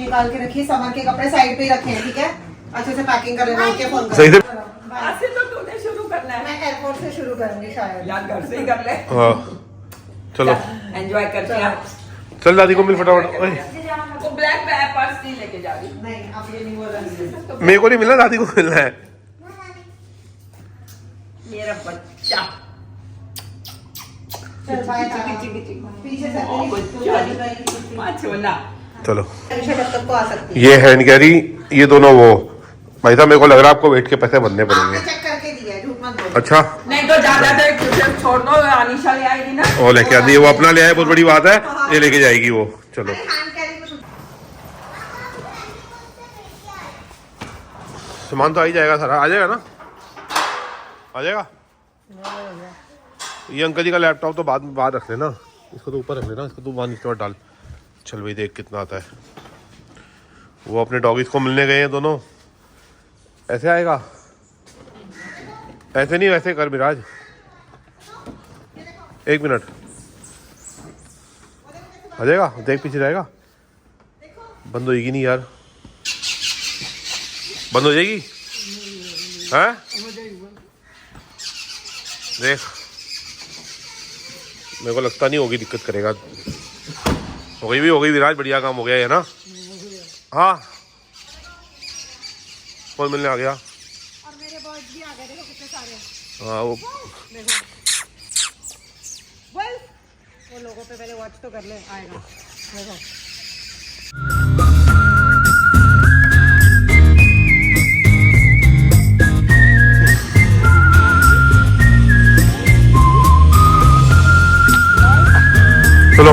निकाल के रखिए, समर के कपड़े साइड पे ही रखे हैं, ठीक है? अच्छे से पैकिंग कर लेना, ओके? फोन सही से ऐसे तो तूने शुरू करना है। मैं एयरपोर्ट से शुरू करूंगी शायद। यार घर से ही कर ले। हाँ चलो एंजॉय करते हैं। चल दादी को मिल फटाफट। वो ब्लैक पर्स नहीं लेके जा रही। नहीं आप ये नहीं बोल रहे। मेरे को नहीं मिलना, दादी को मिलना है। मेरा बच्चा चल बाय। पीछे से छोला। चलो जब तक को आ सकती है। ये हैंड कैरी, ये दोनों वो भाई साहब, मेरे को लग रहा है आपको वेट के पैसे भरने आपने पड़ेंगे। चेक करके दिया है, झूठ मत बोलो। अच्छा नहीं तो ज्यादा देर छोड़ दो, अनिशा ले आएगी ना। वो लेके आती है, वो अपना ले आए, बहुत बड़ी बात है, ये लेके जाएगी वो। चलो अरे हैंड कैरी में सामान तो आ ही जाएगा सारा, आ जाएगा ना? आ जाएगा। ये अंकल जी का लैपटॉप तो बाद रख लेना, इसको तो ऊपर रख लेना, इसको तो वहाँ नीचे डाल। चल भाई देख कितना आता है। वो अपने डॉगीज को मिलने गए हैं दोनों। ऐसे आएगा? ऐसे नहीं, वैसे कर मिराज। एक मिनट आ जाएगा, देख पीछे जाएगा। बंद होएगी नहीं यार, बंद हो जाएगी हैं? देख मेरे को लगता नहीं होगी, दिक्कत करेगा। हो गई विराज, बढ़िया काम हो गया है ना? हाँ कौन मिलने आ गया? और मेरे बर्ड्स भी आ गए, देखो कितने सारे। हाँ वो देखो वो लोगों पे पहले वॉच तो कर ले, आएगा देखो। चलो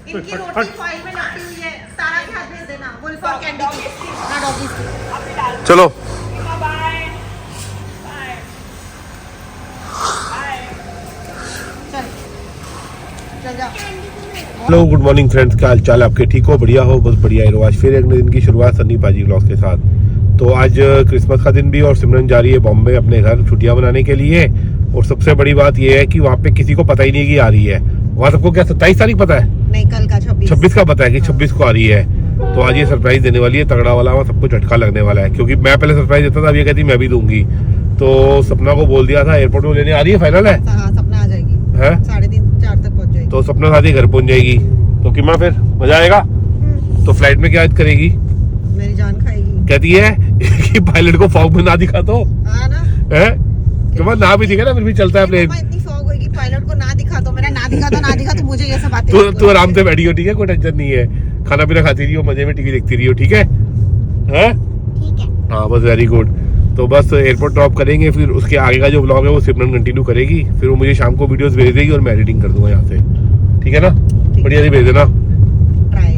इनकी रोटी फाइल में लगी हुई है, सारा के हाथ भेज देना। वुल्फ और कैंडी ना डॉगीज की। चलो चल जा। हेलो गुड मॉर्निंग फ्रेंड्स, क्या हाल चाल है आपके? ठीक हो? बढ़िया हो? बस बढ़िया ही रहो। आज फिर एक नए दिन की शुरुआत सन्नी पाजी व्लॉग्स के साथ। तो आज क्रिसमस का दिन भी और सिमरन जा रही है बॉम्बे अपने घर छुट्टियां मनाने के लिए। और सबसे बड़ी बात यह है कि वहाँ पे किसी को पता ही नहीं कि आ रही है। वहाँ सबको क्या 27 तारीख पता है? नहीं, कल का 26 का पता है कि 26 को आ रही है। तो आज ये सरप्राइज देने वाली है, तगड़ा वाला। वहाँ सबको झटका लगने वाला है, क्योंकि मैं पहले सरप्राइज देता था, अब ये कहती मैं भी दूंगी। तो सपना को बोल दिया था एयरपोर्ट में लेने आ रही है, फाइनल है। हाँ, सपना आ जाएगी है 3:30-4 तक पहुँच जाएगी। तो सपना साथ ही घर पहुंच जाएगी। तो कि मैं फिर मजा आएगा। तो फ्लाइट में क्या याद करेगी? मेरी जान खाएगी। कहती है कि पायलट को फॉग में ना दिखा तो हाँ ना, है कि मैं ना भी दिखे ना फिर भी चलता है प्लेन। इतनी फॉग होगी, पायलट को ना दिखा तो, मेरा ना दिखा तो मुझे ये सब बातें। तू आराम से बैठी हो, ठीक है? कोई टेंशन नहीं है। खाना पीना खाती रही हो, मजे में टीवी देखती रही हो, ठीक है? हैं? ठीक है। हाँ बस वेरी गुड। तो बस एयरपोर्ट ड्रॉप करेंगे, फिर उसके आगे का जो ब्लॉग है वो सिमरन कंटिन्यू करेगी। फिर वो मुझे शाम को वीडियोस भेज देगी और मैं एडिटिंग कर दूंगा यहाँ से, ठीक है ना? बढ़िया से भेज देना। ट्राई।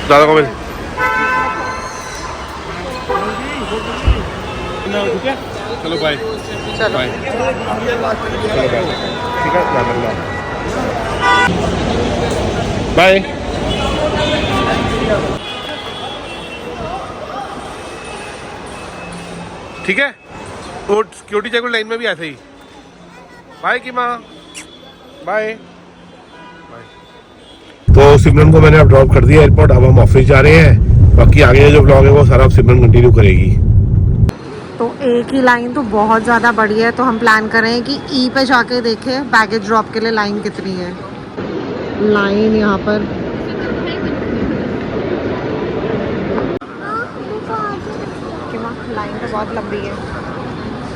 दादा को मिल। ठीक है चलो बाय। चलो बाय। चलो बाय, ठीक है, ध्यान रखना। बाय। ठीक है, वो सिक्योरिटी चेक लाइन में भी ऐसे ही। बाय की माँ, बाय। तो सिमरन को मैंने अब ड्रॉप कर दिया एयरपोर्ट। अब हम ऑफिस जा रहे हैं। बाकी आगे जो ब्लॉग है वो सारा सिमरन कंटिन्यू करेगी। तो एक ही लाइन तो बहुत ज़्यादा बड़ी है, तो हम प्लान कर रहे हैं कि ई पे जाके देखें बैगेज ड्रॉप के लिए लाइन कितनी है। लाइन यहाँ पर लाइन तो बहुत लंबी है,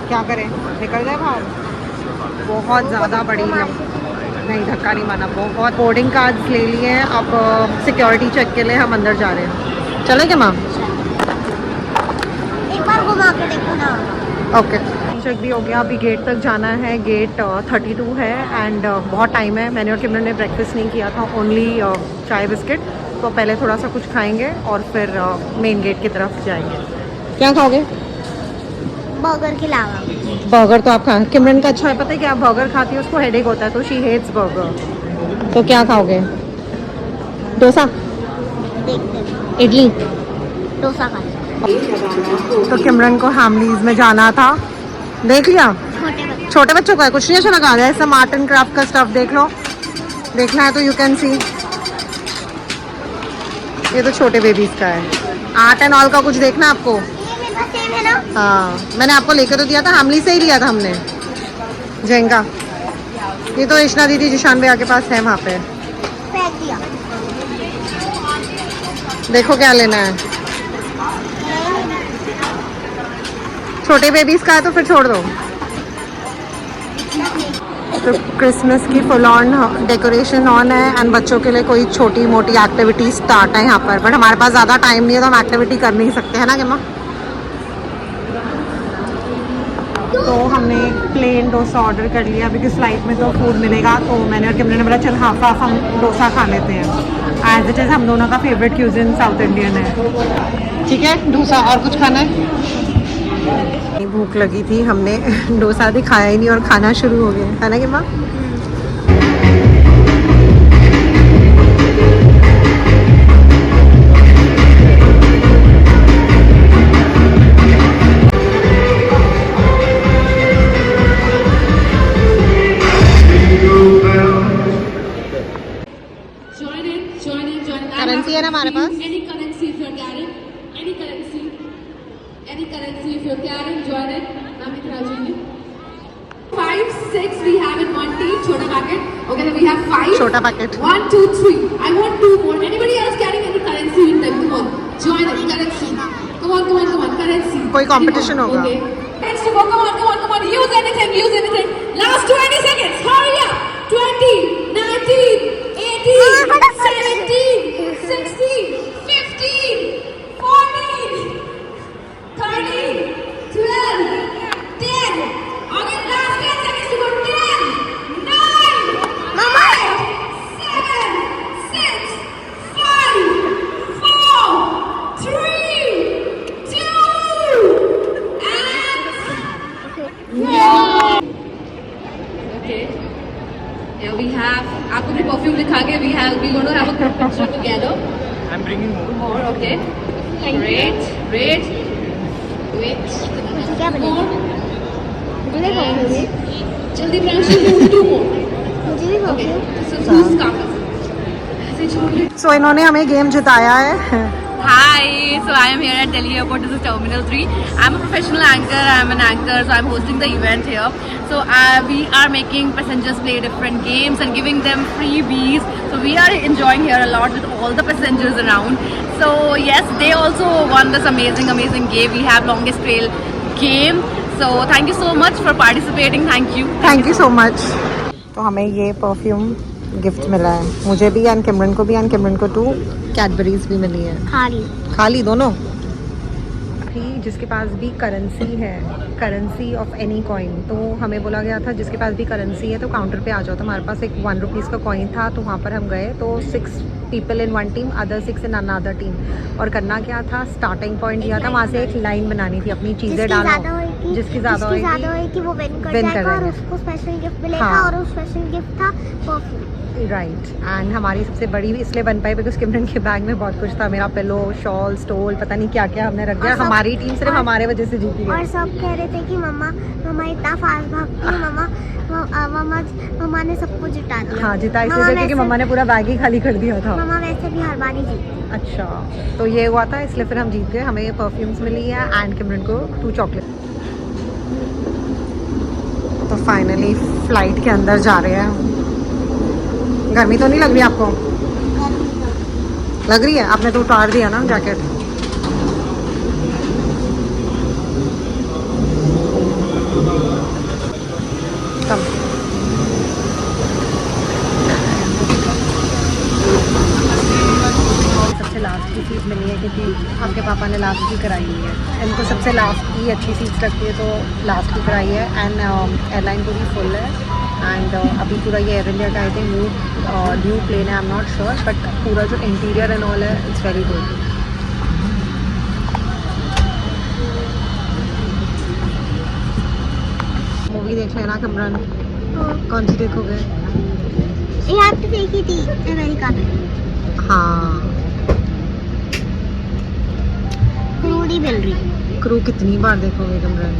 क्या करें? निकल जाए बाहर? बहुत ज़्यादा बड़ी है। नहीं, धक्का नहीं माना। बहुत बोर्डिंग कार्ड्स ले लिए हैं, अब सिक्योरिटी चेक के लिए हम अंदर जा रहे हैं। चले क्या मैम? एक बार घुमा के देखो ना। ओके। सिक्योरिटी चेक भी हो गया, अभी गेट तक जाना है। गेट 32 है एंड बहुत टाइम है। मैंने और किमरन ने ब्रेकफास्ट नहीं किया था, ओनली चाय बिस्किट। तो पहले थोड़ा सा कुछ खाएंगे और फिर मेन गेट की तरफ जाएंगे। क्या खाओगे? बर्गर के अलावा बर्गर तो आप खा, किमरन का अच्छा है, पता है क्या, बर्गर खाती है उसको हेडेक होता है, तो शी हेट्स बर्गर। तो क्या खाओगे? डोसा, देखते हैं। इडली? डोसा खा तो किमरन को हैमलीज में जाना था, देख लिया। छोटे बच्चे छोटे बच्चों का है, कुछ नहीं अच्छा लगा रहा है, सब आर्ट एंड क्राफ्ट का स्टफ देख लो, देखना है तो यू कैन सी। ये तो छोटे बेबीज का है, आर्ट एंड ऑल का कुछ देखना है आपको? ये मेरे पास सेम है ना। हाँ, मैंने आपको लेकर तो दिया था, हैमली से ही लिया था हमने जेंगा। ये तो इश्ना दीदी जिशान भैया के पास है, वहाँ पे फेंक दिया। देखो क्या लेना है। छोटे बेबीज का है तो फिर छोड़ दो। तो क्रिसमस की फुल ऑन डेकोरेशन ऑन है एंड बच्चों के लिए कोई छोटी मोटी एक्टिविटी स्टार्ट है यहाँ पर, बट हमारे पास ज़्यादा टाइम नहीं है तो हम एक्टिविटी कर नहीं सकते, है ना किम्मा? तो हमने प्लेन डोसा ऑर्डर कर लिया बिकॉज फ्लाइट में तो फूड मिलेगा। तो मैंने और किमरन ने बोला चल हाफ हाफ हम डोसा खा लेते हैं। एज इट इज़ हम दोनों का फेवरेट क्यूजिन साउथ इंडियन है। ठीक है, डोसा और कुछ खाना है? भूख लगी थी, हमने डोसा भी खाया ही नहीं और खाना शुरू हो गया, है ना किम्मा? करेंसी है ना हमारे पास? Any currency if you're carrying, any currency if you're carrying, join it. Ma'am, इधर आ जाइए. 5, 6 we have in one team, छोटा packet. Okay, then we have 5. छोटा packet. 1, 2, 3. I want 2 more. Anybody else carrying any currency in them? Come on, join it. Currency. Come on. Currency. कोई competition होगा। Okay. Next to go. Come on. Use anything. Last 20 seconds. Hurry up. 20, 19, 18, 17, 16, 15, 14, 13, 12, 10. Okay, last 10 seconds to go. 10, 9, 8, 7, 6, 5, 4, 3, 2, and 1. Okay. Yeah, we have. आपको भी perfume लिखा के we going to have a group picture together. I'm bringing more. Okay. Great. Wait. क्या बनेगा? More. मुझे भी perfume. जल्दी branch do 2 more. मुझे भी Okay. Perfume. So who's starting? ऐसे छोड़ सो इन्होंने हमें गेम जिताया है। Hi, so I am here at Delhi Airport. This is Terminal 3. I'm a professional anchor. I'm an anchor, so I'm hosting the event here. So we are making passengers play different games and giving them freebies. So we are enjoying here a lot with all the passengers around. So yes, they also won this amazing game. We have longest trail game. So thank you so much for participating. Thank you. Thank you so much. तो हमें ये perfume gift मिला है, मुझे भी and किमरन को भी, and किमरन को 2 कैडबरीज भी मिली है। खाली दोनों। जिसके पास भी करेंसी है, करेंसी ऑफ एनी कॉइन, तो हमें बोला गया था जिसके पास भी करेंसी है तो काउंटर पे आ जाओ। तो हमारे पास एक 1 रुपीज़ का कॉइन था, तो वहाँ पर हम गए तो 6 people in 1 team, other 6 in another team. और करना क्या था, स्टार्टिंग पॉइंट दिया था, वहाँ से एक लाइन बनानी थी, अपनी चीज़ें डालो, जिसकी ज़्यादा होगी वो विन कर win जाएगा और करेंगे। उसको स्पेशल गिफ्ट मिलेगा। हाँ। और उस स्पेशल गिफ्ट था परफ्यूम। राइट। एंड हमारी सबसे बड़ी भी इसलिए बन पाई बिकॉज किमरन के बैग में बहुत कुछ था, मेरा पिलो, शॉल, स्टोल, पता नहीं क्या क्या हमने रख दिया। हमारी टीम सिर्फ हमारे वजह से जीती और है। सब कह रहे थे कि मम्मा इतना फास्ट भागती है, मम्मा ने सबको जिता दिया। हाँ, जिता इसलिए क्योंकि मम्मा ने पूरा बैग ही खाली कर दिया था। मम्मा वैसे भी हर बार ही जीतती। अच्छा, तो ये हुआ था, इसलिए फिर हम जीत गए। हमें ये परफ्यूम्स मिली है एंड किमरन को 2 चॉकलेट। तो फाइनली फ्लाइट के अंदर जा रहे हैं। गर्मी तो नहीं लग रही आपको? लग रही है? आपने तो उतार दिया ना जैकेट। सबसे लास्ट की चीज़ मिली है क्योंकि आपके पापा ने लास्ट की कराई हुई है। इनको सबसे लास्ट की अच्छी सीट्स लगती है तो लास्ट की कराई है। एंड एयरलाइन पूरी फुल है। एंड अभी पूरा ये एयर इंडिया का आई थिंक न्यू प्लेन है, I am not sure, but पूरा जो इंटीरियर एंड ऑल है इट्स वेरी गुड। मूवी देख लेना कमरान। कौन सी देखोगे? यहाँ पे देखी थी अमेरिका में, हाँ, क्रूडी मिल रही। क्रू कितनी बार देखोगे कमरान?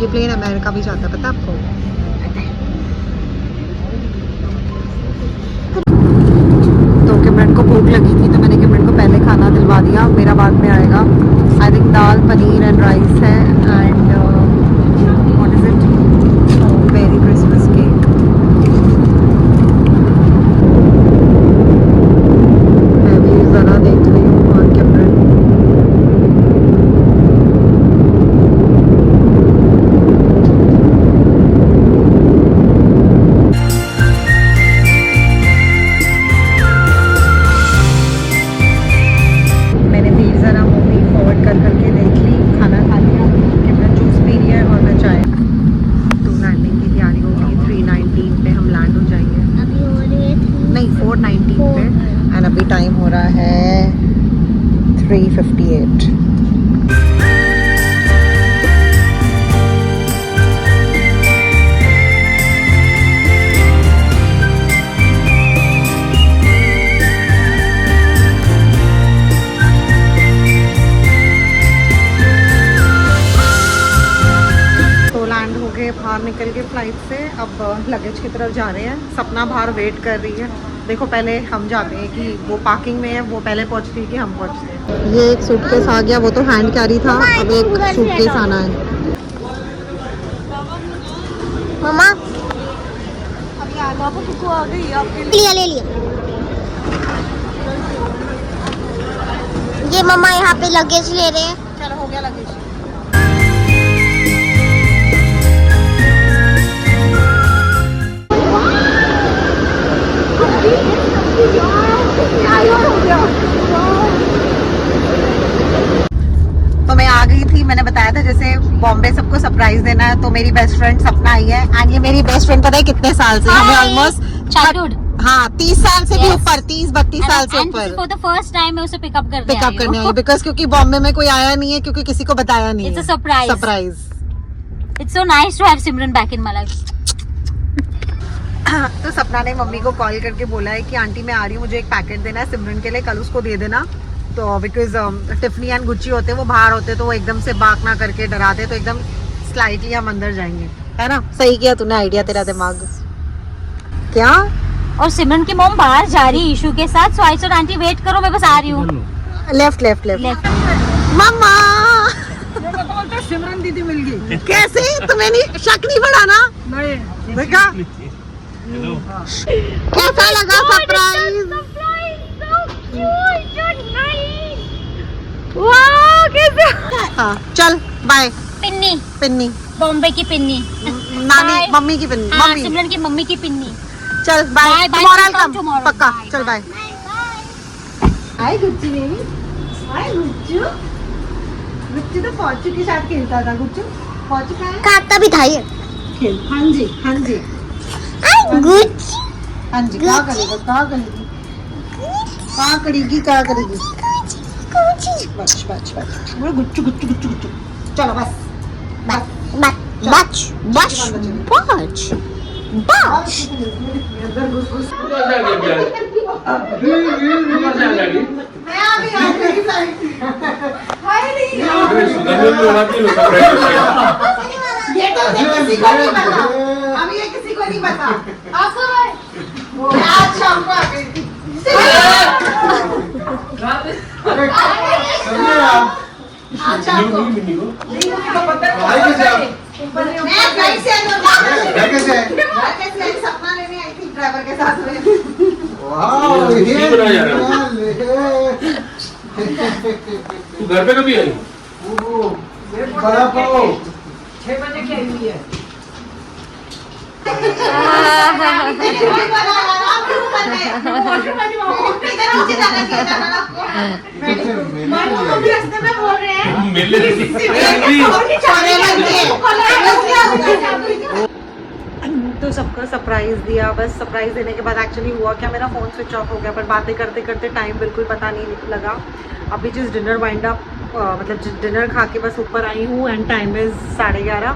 ये प्लेन अमेरिका भी जाता है, पता है आपको? तो किमरन को भूख लगी थी तो मैंने किमरन को पहले खाना दिलवा दिया, मेरा बाद में आएगा। I think dal paneer and rice है and what is it, very Christmas cake. मैं भी ज़रा देख रही हूँ और किमरन टाइम हो रहा है 3:58। तो लैंड हो गए बाहर निकल के फ्लाइट से, अब लगेज की तरफ जा रहे हैं। सपना बाहर वेट कर रही है। देखो पहले हम जाते हैं कि वो पार्किंग में है, वो पहले पहुंचती है कि हम पहुंचते हैं। ये एक सूटकेस आ गया, वो तो हैंड कैरी था, अब एक सूटकेस आना है। मम्मा अभी आगा को आ गई आपके लिया, ले लिया। ये मम्मा यहाँ पे लगेज ले रहे हैं। चलो हो गया लगेज। तो मैं आ गई थी, मैंने बताया था जैसे बॉम्बे सबको सरप्राइज देना है, तो मेरी बेस्ट फ्रेंड सपना आई है। एंड ये मेरी बेस्ट फ्रेंड पता है कितने साल से, हमें ऑलमोस्ट चाइल्डहुड, हाँ 30 साल से भी ऊपर, 30-32 साल से ऊपर फॉर द फर्स्ट टाइम मैं उसे पिकअप करने आई हूँ, बिकॉज क्योंकि बॉम्बे में कोई आया नहीं है, क्योंकि किसी को बताया नहीं It's है। a surprise. Surprise. It's so nice to have Simran back in my life. तो सपना ने मम्मी को कॉल करके बोला है कि आंटी मैं आ रही हूँ, मुझे एक पैकेट देना है सिमरन के लिए, कल उसको दे देना। तो बिकॉज टिफनी एंड गुच्ची होते, वो बाहर होते तो वो एकदम से बाक ना करके डराते, तो एकदम स्लाइटली हम अंदर जाएंगे, है ना? सही किया तूने, आइडिया तेरा दिमाग। क्या? और सिमरन की मॉम बाहर जा रही है इशू के साथ, so I said aunty wait करो, मैं बस आ रही हूँ। Left left left. मम्मा सिमरन दीदी मिल गई। कैसे? तुम्हें नहीं शक नहीं पड़ा ना? नहीं। देखा कैसा लगा सरप्राइज? हाँ चल बाय। पिन्नी, पिन्नी, बॉम्बे की पिन्नी, नानी Bye. मम्मी की पिन्नी, हाँ, मम्मी। सिमरन की मम्मी की पिन्नी। चल bye, Bye, bye, tomorrow come come tomorrow. पक्का। Bye, चल बाय। हाय गुच्ची बेबी, हाय गुच्चू। गुच्चू तो पहुंच के साथ खेलता था। गुच्चू पहुंच चुका है, काटता भी था ये। खेल। हाँ जी हाँ जी गुच्ची हाँ जी। क्या करेगा, क्या करेगी, क्या करेगी, क्या करेगी? बच बच बच, वो गुच्चू गुच्चू गुच्चू गुच्चू। चलो बस बस बच बच बच बच बच। अंदर घुस घुस। मैं आ गई आपकी साइड। हाय नहीं ये तो किसी को नहीं पता, अभी ये किसी को नहीं पता। आपको वो आज शाम को आ गई थी। आज शाम को मैं फ्लाइट से आई हूँ। सपना लेने आई थी ड्राइवर के साथ में। तू घर पे कभी आई? 6 बजे की आई हुई है। तो सबका सरप्राइज दिया, बस सरप्राइज देने के बाद एक्चुअली हुआ क्या, मेरा फ़ोन स्विच ऑफ हो गया, पर बातें करते करते टाइम बिल्कुल पता नहीं लगा। अभी जिस डिनर वाइंड अप मतलब डिनर खा के बस ऊपर आई हूँ एंड टाइम इज़ 11:30,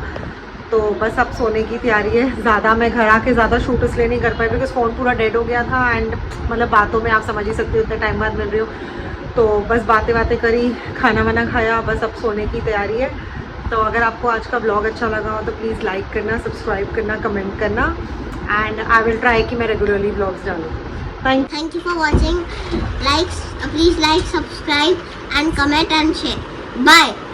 तो बस अब सोने की तैयारी है। ज़्यादा मैं घर आके ज़्यादा शूट इसलिए नहीं कर पाई बिकॉज फ़ोन पूरा डेड हो गया था एंड मतलब बातों में आप समझ ही सकते हो इतने टाइम बाद मिल रही हो, तो बस बातें करी, खाना वाना खाया, बस अब सोने की तैयारी है। तो अगर आपको आज का व्लॉग अच्छा लगा हो तो प्लीज़ लाइक करना, सब्सक्राइब करना, कमेंट करना एंड आई विल ट्राई कि मैं रेगुलरली व्लॉग्स डालूँ। Thank you for watching. Please like, subscribe and comment and share. Bye.